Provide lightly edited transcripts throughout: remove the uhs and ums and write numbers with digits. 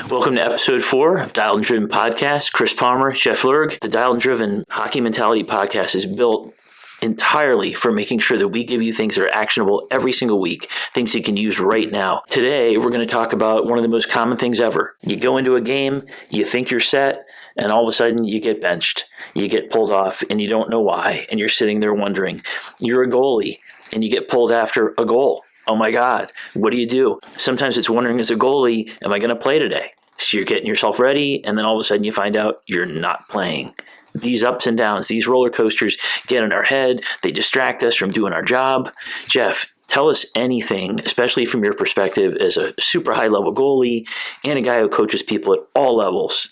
Welcome to episode 4 of Dialed and Driven Podcast. Chris Palmer, Jeff Lerg. The Dialed and Driven Hockey Mentality Podcast is built entirely for making sure that we give you things that are actionable every single week, things you can use right now. Today, we're going to talk about one of the most common things ever. You go into a game, you think you're set, and all of a sudden you get benched. You get pulled off, and you don't know why, and you're sitting there wondering. You're a goalie, and you get pulled after a goal. Oh my God, what do you do? Sometimes it's wondering as a goalie, am I going to play today? So you're getting yourself ready, and then all of a sudden you find out you're not playing. These ups and downs, these roller coasters get in our head. They distract us from doing our job. Jeff, tell us anything, especially from your perspective as a super high-level goalie and a guy who coaches people at all levels.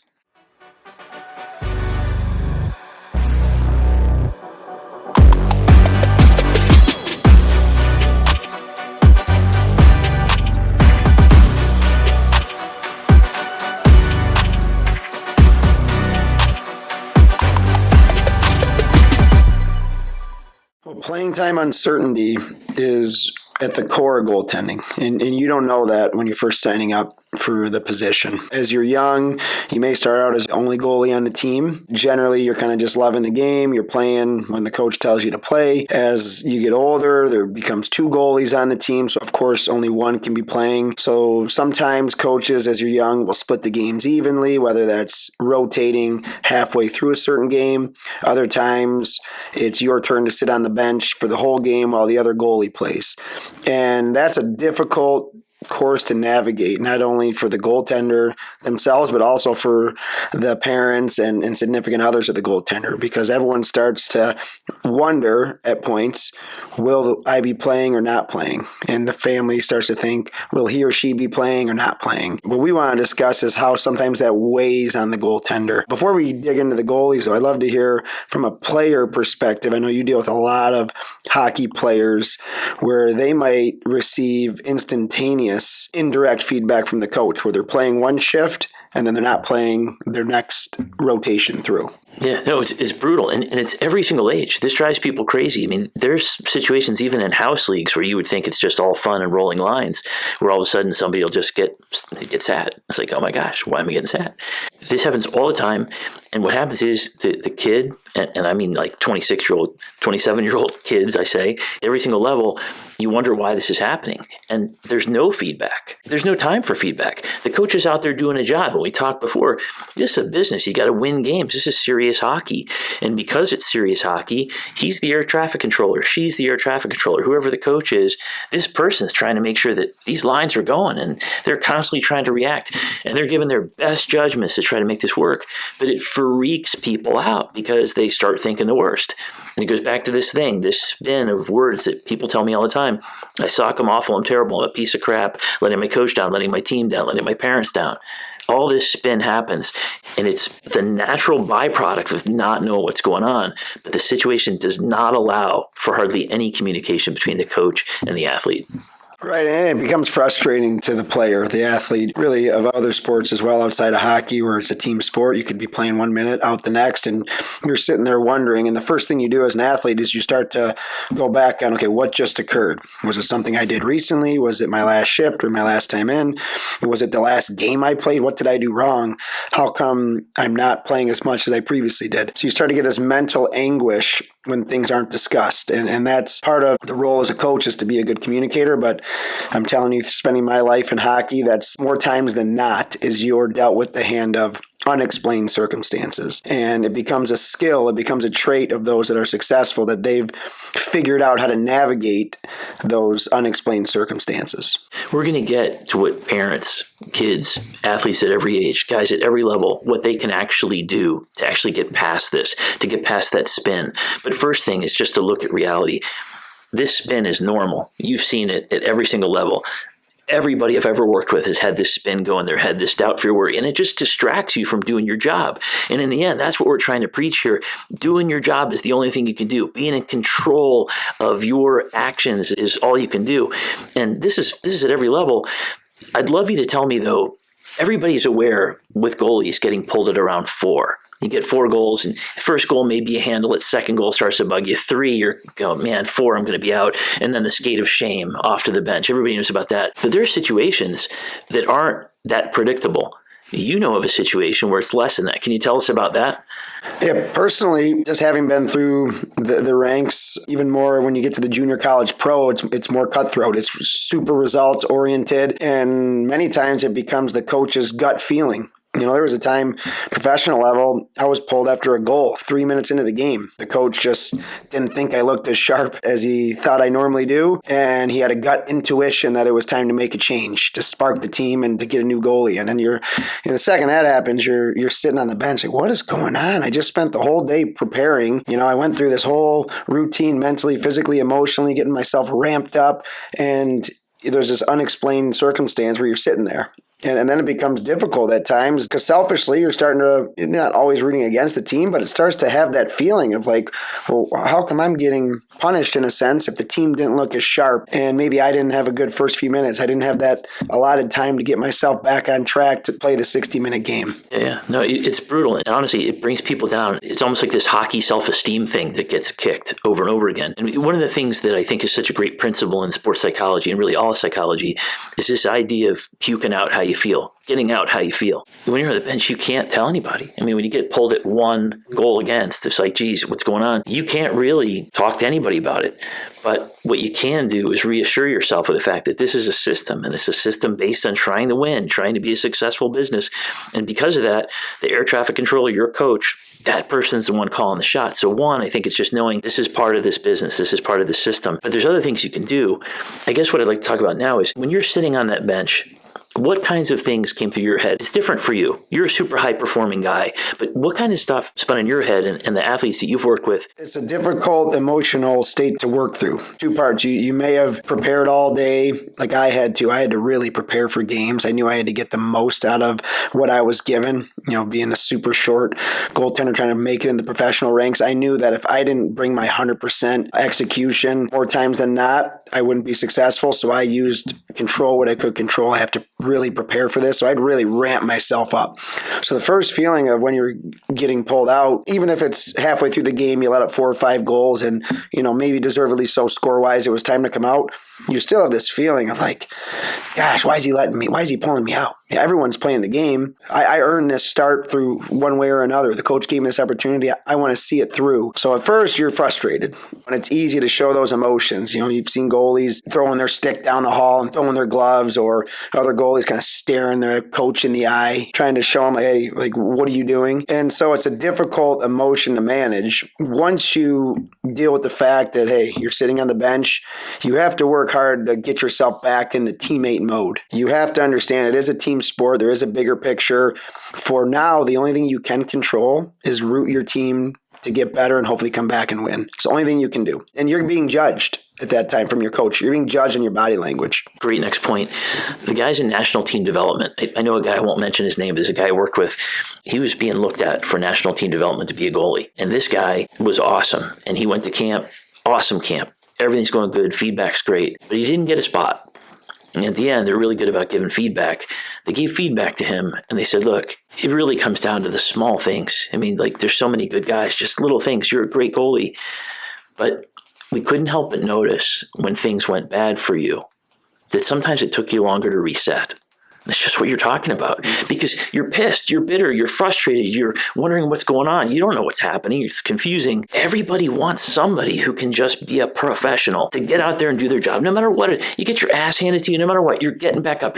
Playing time uncertainty is at the core of goaltending, and you don't know that when you're first signing up for the position. As you're young, you may start out as the only goalie on the team. Generally, you're kind of just loving the game. You're playing when the coach tells you to play. As you get older, there becomes 2 goalies on the team, so of course, only one can be playing. So sometimes coaches, as you're young, will split the games evenly, whether that's rotating halfway through a certain game. Other times, it's your turn to sit on the bench for the whole game while the other goalie plays. And that's a difficult course to navigate, not only for the goaltender themselves, but also for the parents and significant others of the goaltender, because everyone starts to wonder at points, will I be playing or not playing? And the family starts to think, will he or she be playing or not playing? What we want to discuss is how sometimes that weighs on the goaltender. Before we dig into the goalies, though, I'd love to hear from a player perspective. I know you deal with a lot of hockey players where they might receive instantaneous indirect feedback from the coach, where they're playing one shift and then they're not playing their next rotation through. Yeah, no, it's brutal, and it's every single age. This drives people crazy. I mean, there's situations even in house leagues where you would think it's just all fun and rolling lines, where all of a sudden somebody will just get sad. It's like, oh my gosh, why am I getting sad? This happens all the time, and what happens is the kid, and I mean like 26-year-old, 27-year-old kids, I say, every single level, you wonder why this is happening. And there's no feedback. There's no time for feedback. The coach is out there doing a job. And we talked before, this is a business. You got to win games. This is serious hockey. And because it's serious hockey, he's the air traffic controller. She's the air traffic controller. Whoever the coach is, this person's trying to make sure that these lines are going, and they're constantly trying to react. And they're giving their best judgments to try to make this work. But it freaks people out because they start thinking the worst. And it goes back to this thing, this spin of words that people tell me all the time. I suck, I'm awful, I'm terrible, I'm a piece of crap, letting my coach down, letting my team down, letting my parents down. All this spin happens, and it's the natural byproduct of not knowing what's going on. But the situation does not allow for hardly any communication between the coach and the athlete. Right, and it becomes frustrating to the player, the athlete, really of other sports as well outside of hockey, where it's a team sport. You could be playing 1 minute, out the next, and you're sitting there wondering. And the first thing you do as an athlete is you start to go back on, okay, what just occurred? Was it something I did recently? Was it my last shift or my last time in? Was it the last game I played? What did I do wrong? How come I'm not playing as much as I previously did? So you start to get this mental anguish when things aren't discussed. And that's part of the role as a coach, is to be a good communicator. But I'm telling you, spending my life in hockey, that's more times than not is you're dealt with the hand of unexplained circumstances. And it becomes a skill, it becomes a trait of those that are successful, that they've figured out how to navigate those unexplained circumstances. We're going to get to what parents, kids, athletes at every age, guys at every level, what they can actually do to actually get past this, to get past that spin. But first thing is just to look at reality. This spin is normal. You've seen it at every single level. Everybody I've ever worked with has had this spin go in their head, this doubt, fear, worry, and it just distracts you from doing your job. And in the end, that's what we're trying to preach here. Doing your job is the only thing you can do. Being in control of your actions is all you can do. And this is at every level. I'd love you to tell me, though, everybody's aware with goalies getting pulled at around 4. You get 4 goals, and first goal may be a handle it. Second goal starts to bug you. 3, you're going, man, 4, I'm going to be out. And then the skate of shame off to the bench. Everybody knows about that. But there's situations that aren't that predictable. You know of a situation where it's less than that. Can you tell us about that? Yeah, personally, just having been through the ranks, even more when you get to the junior college pro, it's more cutthroat. It's super results oriented, and many times it becomes the coach's gut feeling. You know, there was a time, professional level, I was pulled after a goal 3 minutes into the game. The coach just didn't think I looked as sharp as he thought I normally do, and he had a gut intuition that it was time to make a change, to spark the team and to get a new goalie. And then the second that happens, you're sitting on the bench like, what is going on? I just spent the whole day preparing. You know, I went through this whole routine mentally, physically, emotionally, getting myself ramped up, and there's this unexplained circumstance where you're sitting there. And then it becomes difficult at times because selfishly you're starting to, you're not always rooting against the team, but it starts to have that feeling of like, well, how come I'm getting punished in a sense if the team didn't look as sharp and maybe I didn't have a good first few minutes. I didn't have that allotted time to get myself back on track to play the 60-minute game. Yeah, no, it's brutal. And honestly, it brings people down. It's almost like this hockey self-esteem thing that gets kicked over and over again. And one of the things that I think is such a great principle in sports psychology and really all psychology is this idea of puking out how you feel, getting out how you feel. When you're on the bench, you can't tell anybody. I mean, when you get pulled at one goal against, it's like, geez, what's going on? You can't really talk to anybody about it. But what you can do is reassure yourself of the fact that this is a system, and it's a system based on trying to win, trying to be a successful business. And because of that, the air traffic controller, your coach, that person's the one calling the shots. So one, I think it's just knowing this is part of this business. This is part of the system. But there's other things you can do. I guess what I'd like to talk about now is when you're sitting on that bench, what kinds of things came through your head? It's different for you. You're a super high-performing guy, but what kind of stuff spun in your head and the athletes that you've worked with? It's a difficult emotional state to work through. Two parts. You may have prepared all day like I had to. I had to really prepare for games. I knew I had to get the most out of what I was given. You know, being a super short goaltender trying to make it in the professional ranks, I knew that if I didn't bring my 100% execution more times than not, I wouldn't be successful. So I used control what I could control. I have to really prepare for this. So I'd really ramp myself up. So the first feeling of when you're getting pulled out, even if it's halfway through the game, you let up 4 or 5 goals and, you know, maybe deservedly so score-wise, it was time to come out. You still have this feeling of like, gosh, why is he pulling me out? Everyone's playing the game. I earned this start through one way or another. The coach gave me this opportunity. I want to see it through. So at first you're frustrated. And it's easy to show those emotions. You know, you've seen goalies throwing their stick down the hall and throwing their gloves, or other goalies kind of staring their coach in the eye, trying to show them, hey, like, what are you doing? And so it's a difficult emotion to manage. Once you deal with the fact that, hey, you're sitting on the bench, you have to work hard to get yourself back in the teammate mode. You have to understand it is a team sport. There is a bigger picture. For now, the only thing you can control is root your team to get better and hopefully come back and win. It's the only thing you can do. And you're being judged at that time from your coach. You're being judged on your body language. Great next point. The guy's in national team development. I know a guy, I won't mention his name, but there's a guy I worked with. He was being looked at for national team development to be a goalie. And this guy was awesome. And he went to camp, awesome camp. Everything's going good. Feedback's great. But he didn't get a spot. And at the end, they're really good about giving feedback. They gave feedback to him, and they said, look, it really comes down to the small things. I mean, like, there's so many good guys, just little things. You're a great goalie. But we couldn't help but notice when things went bad for you that sometimes it took you longer to reset. That's just what you're talking about, because you're pissed, you're bitter, you're frustrated, you're wondering what's going on. You don't know what's happening. It's confusing. Everybody wants somebody who can just be a professional to get out there and do their job. No matter what, you get your ass handed to you, no matter what, you're getting back up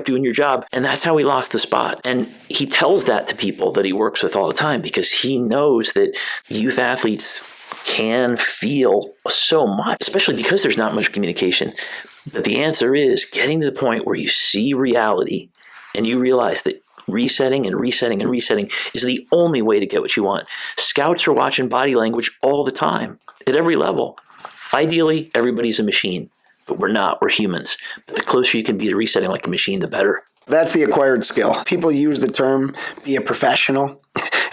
doing your job. And that's how he lost the spot. And he tells that to people that he works with all the time, because he knows that youth athletes can feel so much, especially because there's not much communication. But the answer is getting to the point where you see reality and you realize that resetting and resetting and resetting is the only way to get what you want. Scouts are watching body language all the time at every level. Ideally, everybody's a machine, but we're not. We're humans. But the closer you can be to resetting like a machine, the better. That's the acquired skill. People use the term be a professional.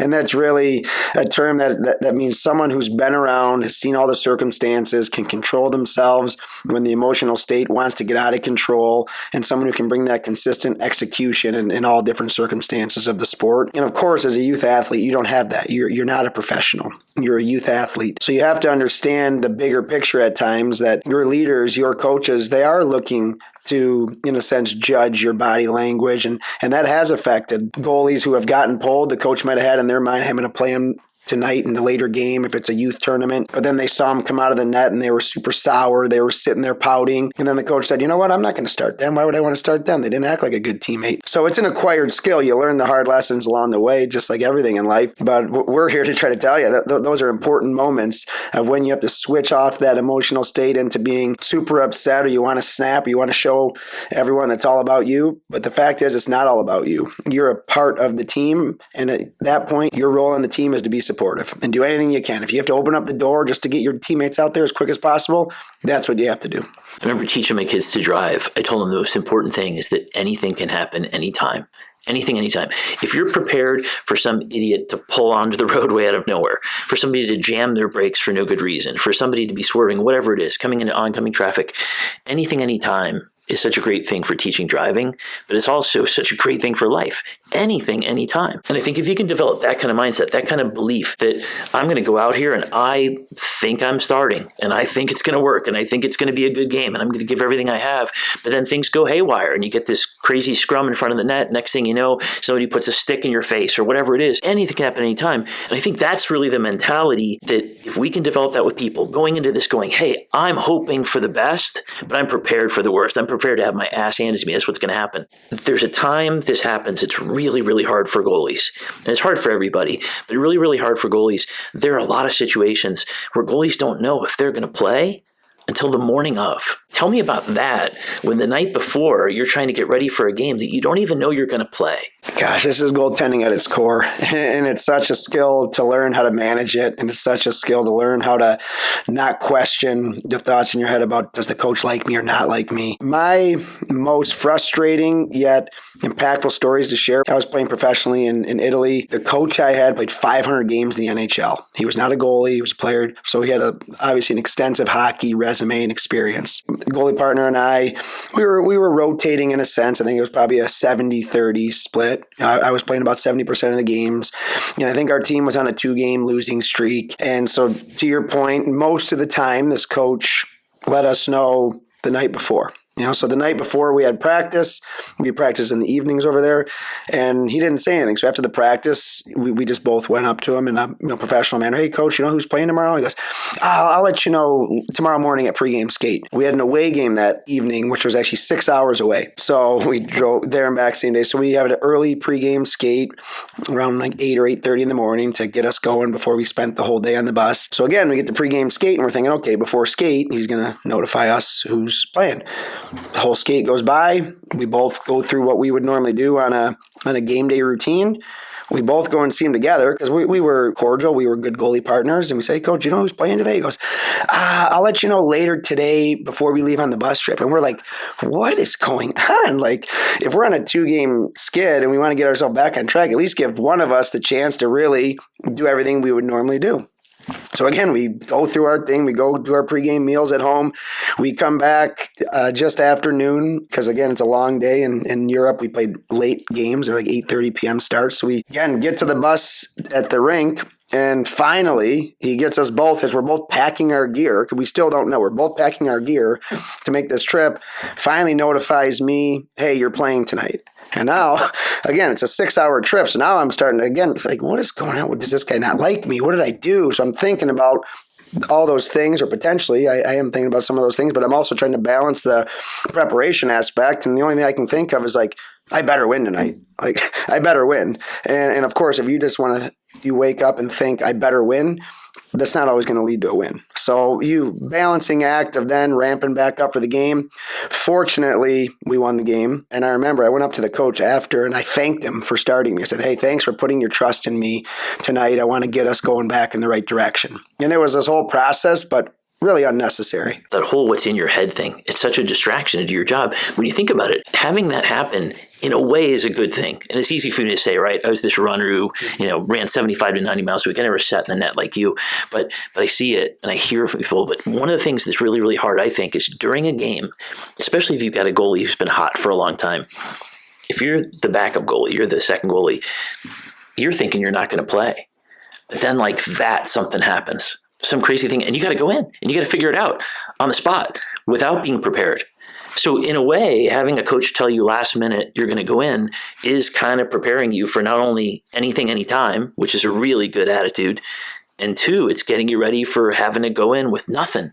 And that's really a term that means someone who's been around, has seen all the circumstances, can control themselves when the emotional state wants to get out of control, and someone who can bring that consistent execution in all different circumstances of the sport. And of course, as a youth athlete, you don't have that. You're not a professional. You're a youth athlete. So you have to understand the bigger picture at times, that your leaders, your coaches, they are looking to, in a sense, judge your body language. And that has affected goalies who have gotten pulled. The coach might have had in their mind, I'm going to play him tonight in the later game if it's a youth tournament. But then they saw him come out of the net and they were super sour. They were sitting there pouting. And then the coach said, you know what? I'm not going to start them. Why would I want to start them? They didn't act like a good teammate. So it's an acquired skill. You learn the hard lessons along the way, just like everything in life. But we're here to try to tell you that those are important moments of when you have to switch off that emotional state into being super upset, or you want to snap, or you want to show everyone that's all about you. But the fact is, it's not all about you. You're a part of the team. And at that point, your role in the team is to be supportive and do anything you can. If you have to open up the door just to get your teammates out there as quick as possible, that's what you have to do. I remember teaching my kids to drive. I told them the most important thing is that anything can happen anytime. Anything, anytime. If you're prepared for some idiot to pull onto the roadway out of nowhere, for somebody to jam their brakes for no good reason, for somebody to be swerving, whatever it is, coming into oncoming traffic, anything, anytime is such a great thing for teaching driving, but it's also such a great thing for life. Anything, anytime. And I think if you can develop that kind of mindset, that kind of belief that I'm going to go out here and I think I'm starting and I think it's going to work and I think it's going to be a good game and I'm going to give everything I have, but then things go haywire and you get this crazy scrum in front of the net. Next thing you know, somebody puts a stick in your face or whatever it is. Anything can happen anytime. And I think that's really the mentality that if we can develop that with people going into this going, hey, I'm hoping for the best, but I'm prepared for the worst. I'm prepared to have my ass handed to me. That's what's going to happen. There's a time this happens. It's really, really hard for goalies. And it's hard for everybody, but really, really hard for goalies. There are a lot of situations where goalies don't know if they're going to play until the morning of. Tell me about that when the night before you're trying to get ready for a game that you don't even know you're going to play. Gosh, this is goaltending at its core. And it's such a skill to learn how to manage it. And it's such a skill to learn how to not question the thoughts in your head about, does the coach like me or not like me? My most frustrating yet impactful stories to share. I was playing professionally in Italy. The coach I had played 500 games in the NHL. He was not a goalie. He was a player. So he had obviously an extensive hockey resume and experience. The goalie partner and I, we were rotating in a sense. I think it was probably a 70-30 split. I was playing about 70% of the games. And I think our team was on a 2-game losing streak. And so to your point, most of the time, this coach let us know the night before. So the night before we had practice, we practiced in the evenings over there, and he didn't say anything. So after the practice, we just both went up to him in a professional manner. Hey, coach, you know who's playing tomorrow? He goes, I'll let you know tomorrow morning at pregame skate. We had an away game that evening, which was actually 6 hours away. So we drove there and back same day. So we have an early pregame skate around like 8 or 8:30 in the morning to get us going before we spent the whole day on the bus. So again, we get the pregame skate, and we're thinking, okay, before skate, he's going to notify us who's playing. The whole skate goes by. We both go through what we would normally do on a game day routine. We both go and see him together because we were cordial. We were good goalie partners. And we say, Coach, you know who's playing today? He goes, I'll let you know later today before we leave on the bus trip. And we're like, what is going on? Like, if we're on a 2-game skid and we want to get ourselves back on track, at least give one of us the chance to really do everything we would normally do. So again, we go through our thing. We go do our pregame meals at home. We come back just after noon because, again, it's a long day. In Europe, we played late games. They're like 8:30 p.m. starts. So we, again, get to the bus at the rink. And finally, he gets us both, as we're both packing our gear, because we still don't know. We're both packing our gear to make this trip. Finally notifies me, hey, you're playing tonight. And now, again, it's a 6-hour trip. So now I'm starting to, again, like, what is going on? Does this guy not like me? What did I do? So I'm thinking about all those things, or potentially I am thinking about some of those things, but I'm also trying to balance the preparation aspect. And the only thing I can think of is like, I better win tonight. Like, I better win. And of course, if you just want to, you wake up and think, I better win, that's not always going to lead to a win. So you balancing act of then ramping back up for the game. Fortunately, we won the game. And I remember I went up to the coach after and I thanked him for starting me. I said, hey, thanks for putting your trust in me tonight. I want to get us going back in the right direction. And it was this whole process, but really unnecessary. That whole what's in your head thing, it's such a distraction to your job. When you think about it, having that happen in a way is a good thing. And it's easy for me to say, right? I was this runner who, ran 75 to 90 miles a week. I never sat in the net like you, but I see it and I hear from people. But one of the things that's really, really hard, I think, is during a game, especially if you've got a goalie who's been hot for a long time. If you're the backup goalie, you're the second goalie, you're thinking you're not going to play. But then like that, something happens. Some crazy thing, and you got to go in and you got to figure it out on the spot without being prepared. So in a way, having a coach tell you last minute you're going to go in is kind of preparing you for not only anything, anytime, which is a really good attitude, and two, it's getting you ready for having to go in with nothing.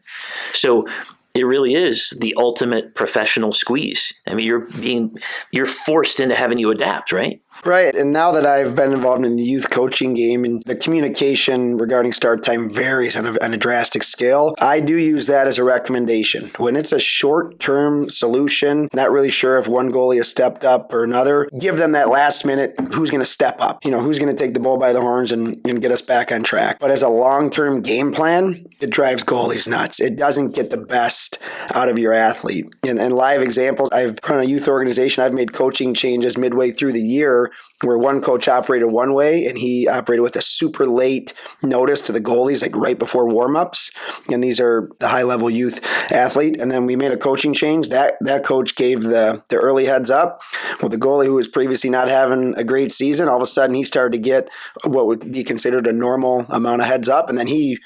So it really is the ultimate professional squeeze. I mean, you're forced into having you adapt, right? Right. And now that I've been involved in the youth coaching game and the communication regarding start time varies on a drastic scale, I do use that as a recommendation. When it's a short-term solution, not really sure if one goalie has stepped up or another, give them that last minute, who's going to step up, who's going to take the bull by the horns and get us back on track. But as a long-term game plan, it drives goalies nuts. It doesn't get the best out of your athlete. And live examples, I've run a youth organization. I've made coaching changes midway through the year where one coach operated one way and he operated with a super late notice to the goalies, like right before warmups. And these are the high-level youth athlete. And then we made a coaching change. That coach gave the early heads up. Well, the goalie who was previously not having a great season, all of a sudden he started to get what would be considered a normal amount of heads up. And then he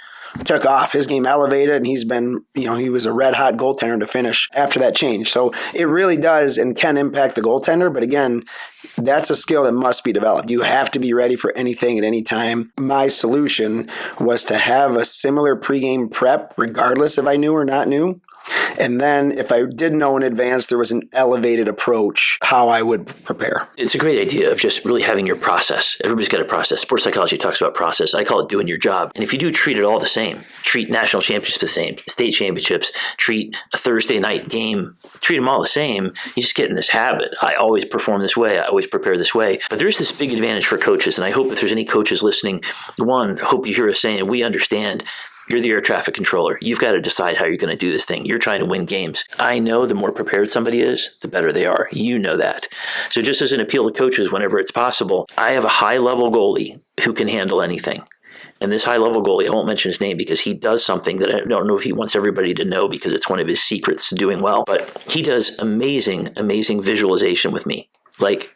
took off. His game elevated, and he's been, he was a red-hot goaltender to finish after that change. So it really does and can impact the goaltender. But again, that's a skill that must be developed. You have to be ready for anything at any time. My solution was to have a similar pregame prep, regardless if I knew or not knew. And then if I did know in advance, there was an elevated approach, how I would prepare. It's a great idea of just really having your process. Everybody's got a process. Sports psychology talks about process. I call it doing your job. And if you do, treat it all the same. Treat national championships the same, state championships, treat a Thursday night game, treat them all the same. You just get in this habit. I always perform this way. I always prepare this way. But there's this big advantage for coaches. And I hope if there's any coaches listening, one, I hope you hear us saying, we understand. You're the air traffic controller. You've got to decide how you're going to do this thing. You're trying to win games. I know the more prepared somebody is, the better they are. You know that. So just as an appeal to coaches whenever it's possible, I have a high-level goalie who can handle anything. And this high-level goalie, I won't mention his name because he does something that I don't know if he wants everybody to know because it's one of his secrets to doing well. But he does amazing, amazing visualization with me. Like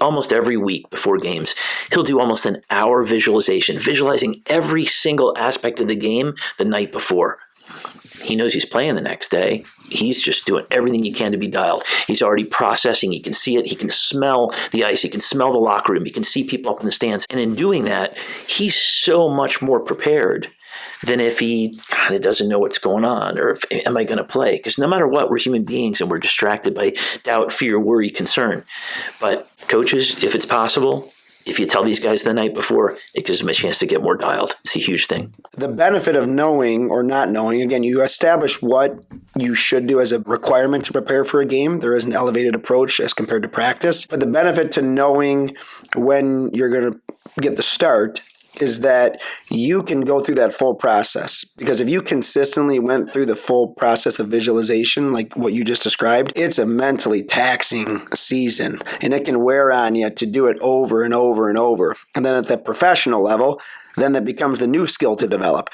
almost every week before games, he'll do almost an hour visualizing every single aspect of the game the night before. He knows he's playing the next day. He's just doing everything he can to be dialed. He's already processing. He can see it. He can smell the ice. He can smell the locker room. He can see people up in the stands. And in doing that, he's so much more prepared than if he kind of doesn't know what's going on or am I going to play? Because no matter what, we're human beings and we're distracted by doubt, fear, worry, concern. But coaches, if it's possible, if you tell these guys the night before, it gives them a chance to get more dialed. It's a huge thing. The benefit of knowing or not knowing, again, you establish what you should do as a requirement to prepare for a game. There is an elevated approach as compared to practice. But the benefit to knowing when you're going to get the start is that you can go through that full process. Because if you consistently went through the full process of visualization, like what you just described, it's a mentally taxing season. And it can wear on you to do it over and over and over. And then at the professional level, then that becomes the new skill to develop.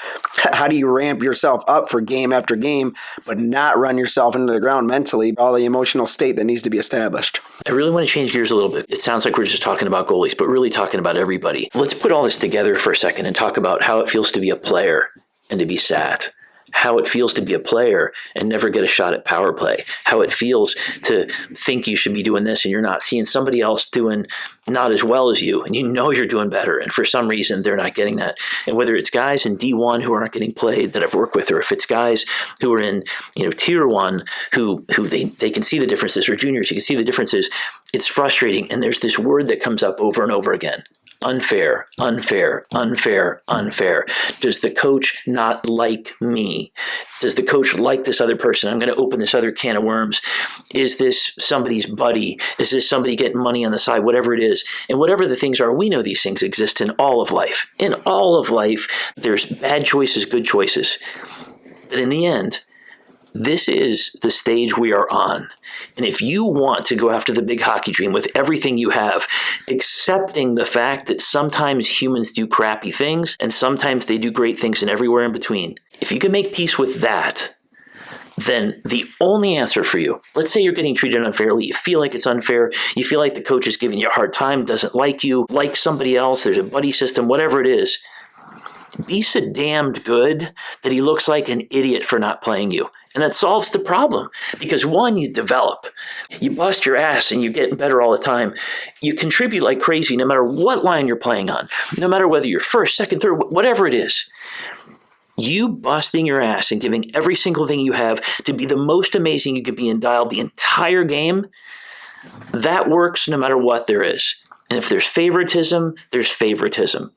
How do you ramp yourself up for game after game, but not run yourself into the ground mentally, all the emotional state that needs to be established? I really want to change gears a little bit. It sounds like we're just talking about goalies, but really talking about everybody. Let's put all this together for a second and talk about how it feels to be a player and to be sat. How it feels to be a player and never get a shot at power play. How it feels to think you should be doing this and you're not, seeing somebody else doing not as well as you and you know you're doing better and for some reason they're not getting that. And whether it's guys in D1 who aren't getting played that I've worked with, or if it's guys who are in tier 1 who they can see the differences, or juniors, you can see the differences, it's frustrating. And there's this word that comes up over and over again. Unfair, unfair, unfair, unfair. Does the coach not like me? Does the coach like this other person? I'm going to open this other can of worms. Is this somebody's buddy? Is this somebody getting money on the side? Whatever it is. And whatever the things are, we know these things exist in all of life. In all of life, there's bad choices, good choices. But in the end, this is the stage we are on. And if you want to go after the big hockey dream with everything you have, accepting the fact that sometimes humans do crappy things and sometimes they do great things and everywhere in between, if you can make peace with that, then the only answer for you, let's say you're getting treated unfairly, you feel like it's unfair, you feel like the coach is giving you a hard time, doesn't like you, like somebody else, there's a buddy system, whatever it is, be so damned good that he looks like an idiot for not playing you. And that solves the problem because one, you develop, you bust your ass and you're getting better all the time. You contribute like crazy no matter what line you're playing on, no matter whether you're first, second, third, whatever it is. You busting your ass and giving every single thing you have to be the most amazing you could be in dial the entire game, that works no matter what there is. And if there's favoritism, there's favoritism.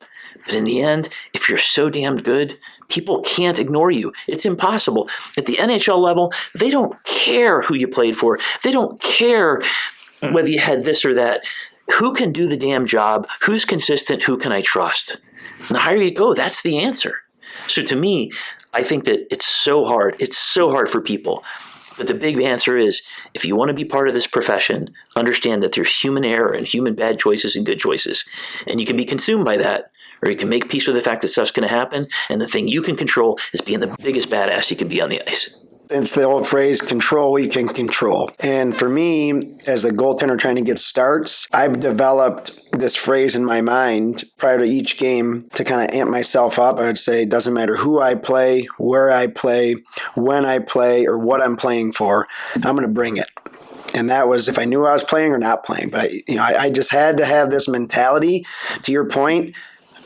But in the end, if you're so damned good, people can't ignore you. It's impossible. At the NHL level, they don't care who you played for. They don't care whether you had this or that. Who can do the damn job? Who's consistent? Who can I trust? And the higher you go, that's the answer. So to me, I think that it's so hard. It's so hard for people. But the big answer is, if you want to be part of this profession, understand that there's human error and human bad choices and good choices. And you can be consumed by that, or you can make peace with the fact that stuff's going to happen. And the thing you can control is being the biggest badass you can be on the ice. It's the old phrase, control what you can control. And for me, as a goaltender trying to get starts, I've developed this phrase in my mind prior to each game to kind of amp myself up. I would say it doesn't matter who I play, where I play, when I play, or what I'm playing for, I'm going to bring it. And that was if I knew I was playing or not playing. But I just had to have this mentality. To your point,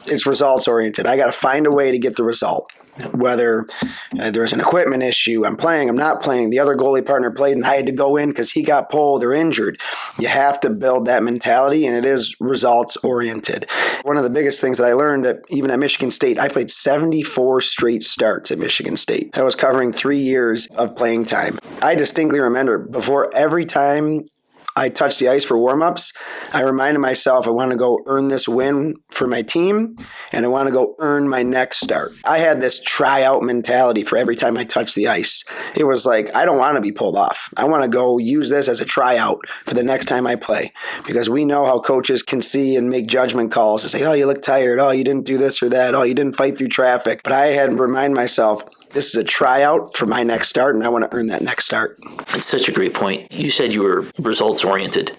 it's results oriented. I got to find a way to get the result. Whether there's an equipment issue, I'm playing, I'm not playing, the other goalie partner played and I had to go in because he got pulled or injured. You have to build that mentality, and it is results oriented. One of the biggest things that I learned even at Michigan State, I played 74 straight starts at Michigan State. That was covering 3 years of playing time. I distinctly remember before every time I touched the ice for warm-ups, I reminded myself I want to go earn this win for my team, and I want to go earn my next start. I had this tryout mentality for every time I touched the ice. It was like, I don't want to be pulled off. I want to go use this as a tryout for the next time I play, because we know how coaches can see and make judgment calls and say, oh, you look tired. Oh, you didn't do this or that. Oh, you didn't fight through traffic. But I had to remind myself, this is a tryout for my next start, and I want to earn that next start. That's such a great point. You said you were results-oriented.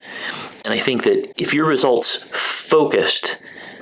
And I think that if you're results-focused,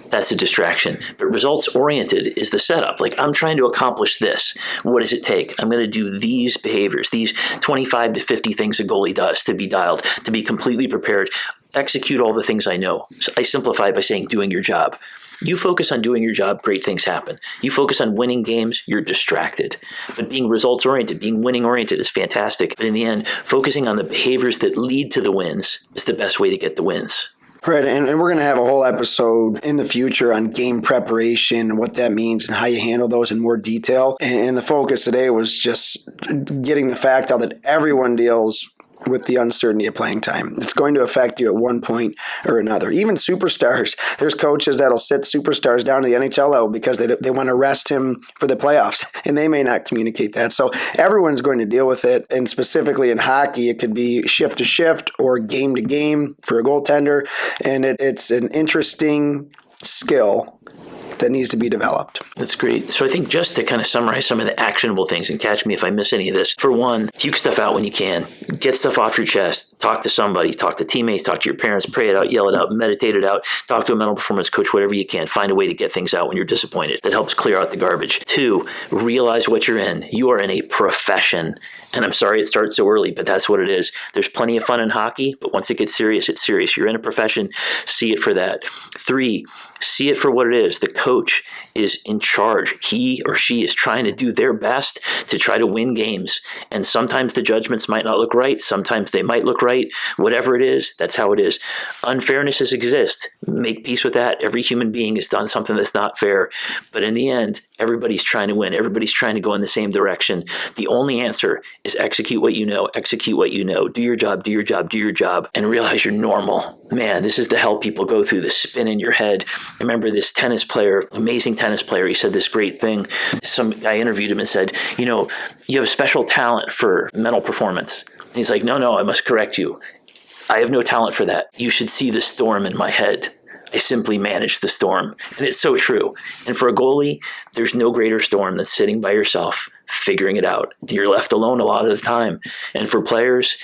that's a distraction. But results-oriented is the setup. Like, I'm trying to accomplish this. What does it take? I'm going to do these behaviors, these 25 to 50 things a goalie does to be dialed, to be completely prepared, execute all the things I know. So I simplify it by saying doing your job. You focus on doing your job, great things happen. You focus on winning games, you're distracted. But being results-oriented, being winning-oriented is fantastic. But in the end, focusing on the behaviors that lead to the wins is the best way to get the wins. Right, and we're going to have a whole episode in the future on game preparation and what that means and how you handle those in more detail. And the focus today was just getting the fact out that everyone deals with the uncertainty of playing time. It's going to affect you at one point or another. Even superstars. There's coaches that'll sit superstars down to the NHL level because they want to rest him for the playoffs, and they may not communicate that. So everyone's going to deal with it, and specifically in hockey, it could be shift to shift or game to game for a goaltender, and it's an interesting skill that needs to be developed. That's great. So I think just to kind of summarize some of the actionable things, and catch me if I miss any of this. For one, puke stuff out when you can. Get stuff off your chest. Talk to somebody. Talk to teammates. Talk to your parents. Pray it out. Yell it out. Meditate it out. Talk to a mental performance coach. Whatever you can. Find a way to get things out when you're disappointed. That helps clear out the garbage. Two, realize what you're in. You are in a profession. And I'm sorry it starts so early, but that's what it is. There's plenty of fun in hockey, but once it gets serious, it's serious. You're in a profession. See it for that. Three, see it for what it is. The coach is in charge. He or she is trying to do their best to try to win games. And sometimes the judgments might not look right. Sometimes they might look right. Whatever it is, that's how it is. Unfairnesses exist. Make peace with that. Every human being has done something that's not fair. But in the end, everybody's trying to win. Everybody's trying to go in the same direction. The only answer is execute what you know. Execute what you know. Do your job, do your job, do your job, and realize you're normal. Man, this is the hell people go through, the spin in your head. I remember this tennis player, amazing tennis player, he said this great thing. Some guy interviewed him and said, you have special talent for mental performance. And he's like, no, I must correct you. I have no talent for that. You should see the storm in my head. I simply manage the storm. And it's so true. And for a goalie, there's no greater storm than sitting by yourself, figuring it out. You're left alone a lot of the time. And for players,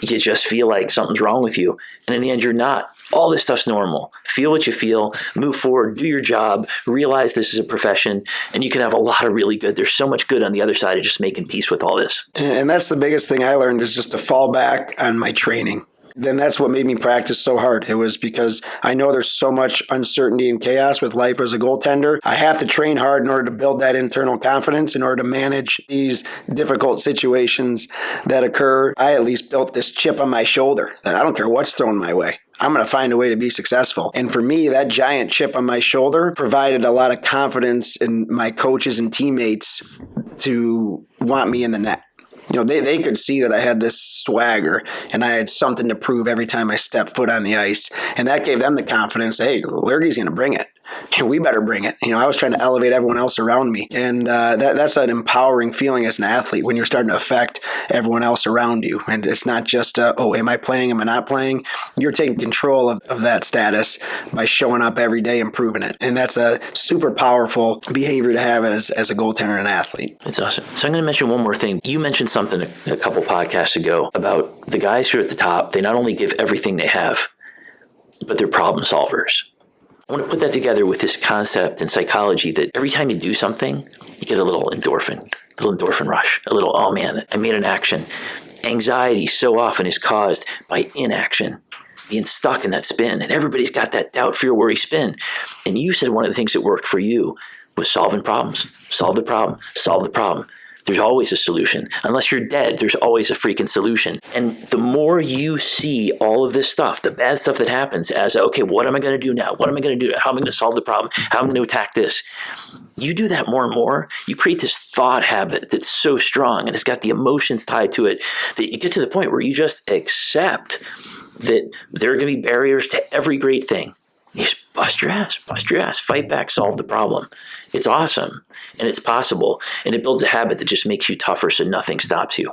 you just feel like something's wrong with you. And in the end, you're not. All this stuff's normal. Feel what you feel, move forward, do your job, realize this is a profession, and you can have a lot of really good. There's so much good on the other side of just making peace with all this. And that's the biggest thing I learned, is just to fall back on my training. Then that's what made me practice so hard. It was because I know there's so much uncertainty and chaos with life as a goaltender. I have to train hard in order to build that internal confidence, in order to manage these difficult situations that occur. I at least built this chip on my shoulder that I don't care what's thrown my way, I'm going to find a way to be successful. And for me, that giant chip on my shoulder provided a lot of confidence in my coaches and teammates to want me in the net. They could see that I had this swagger and I had something to prove every time I stepped foot on the ice. And that gave them the confidence, hey, Lergy's going to bring it. We better bring it. I was trying to elevate everyone else around me. And that's an empowering feeling as an athlete, when you're starting to affect everyone else around you. And it's not just, am I playing? Am I not playing? You're taking control of that status by showing up every day and proving it. And that's a super powerful behavior to have as a goaltender and an athlete. It's awesome. So I'm going to mention one more thing. You mentioned something a couple podcasts ago about the guys who are at the top. They not only give everything they have, but they're problem solvers. I want to put that together with this concept in psychology that every time you do something, you get a little endorphin rush, a little, oh man, I made an action. Anxiety so often is caused by inaction, being stuck in that spin. And everybody's got that doubt, fear, worry spin. And you said one of the things that worked for you was solving problems. Solve the problem. Solve the problem. There's always a solution. Unless you're dead, there's always a freaking solution. And the more you see all of this stuff, the bad stuff that happens as, okay, what am I going to do now? What am I going to do? How am I going to solve the problem? How am I going to attack this? You do that more and more, you create this thought habit that's so strong and it's got the emotions tied to it that you get to the point where you just accept that there are going to be barriers to every great thing. You just bust your ass, fight back, solve the problem. It's awesome, and it's possible, and it builds a habit that just makes you tougher so nothing stops you.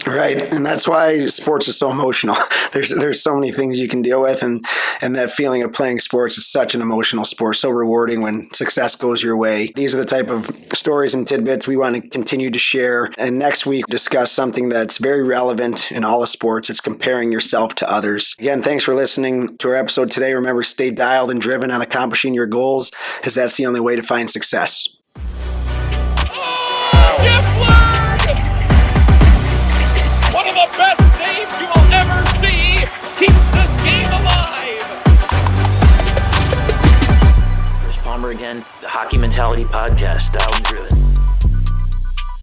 Right, and that's why sports is so emotional. There's so many things you can deal with, and that feeling of playing sports is such an emotional sport, so rewarding when success goes your way. These are the type of stories and tidbits we want to continue to share, and next week discuss something that's very relevant in all of sports. It's comparing yourself to others. Again, thanks for listening to our episode today. Remember, stay dialed and driven on accomplishing your goals, as that's the only way to find success. Best save you will ever see, keeps this game alive. Chris Palmer again, the Hockey Mentality Podcast, Dialed and Driven.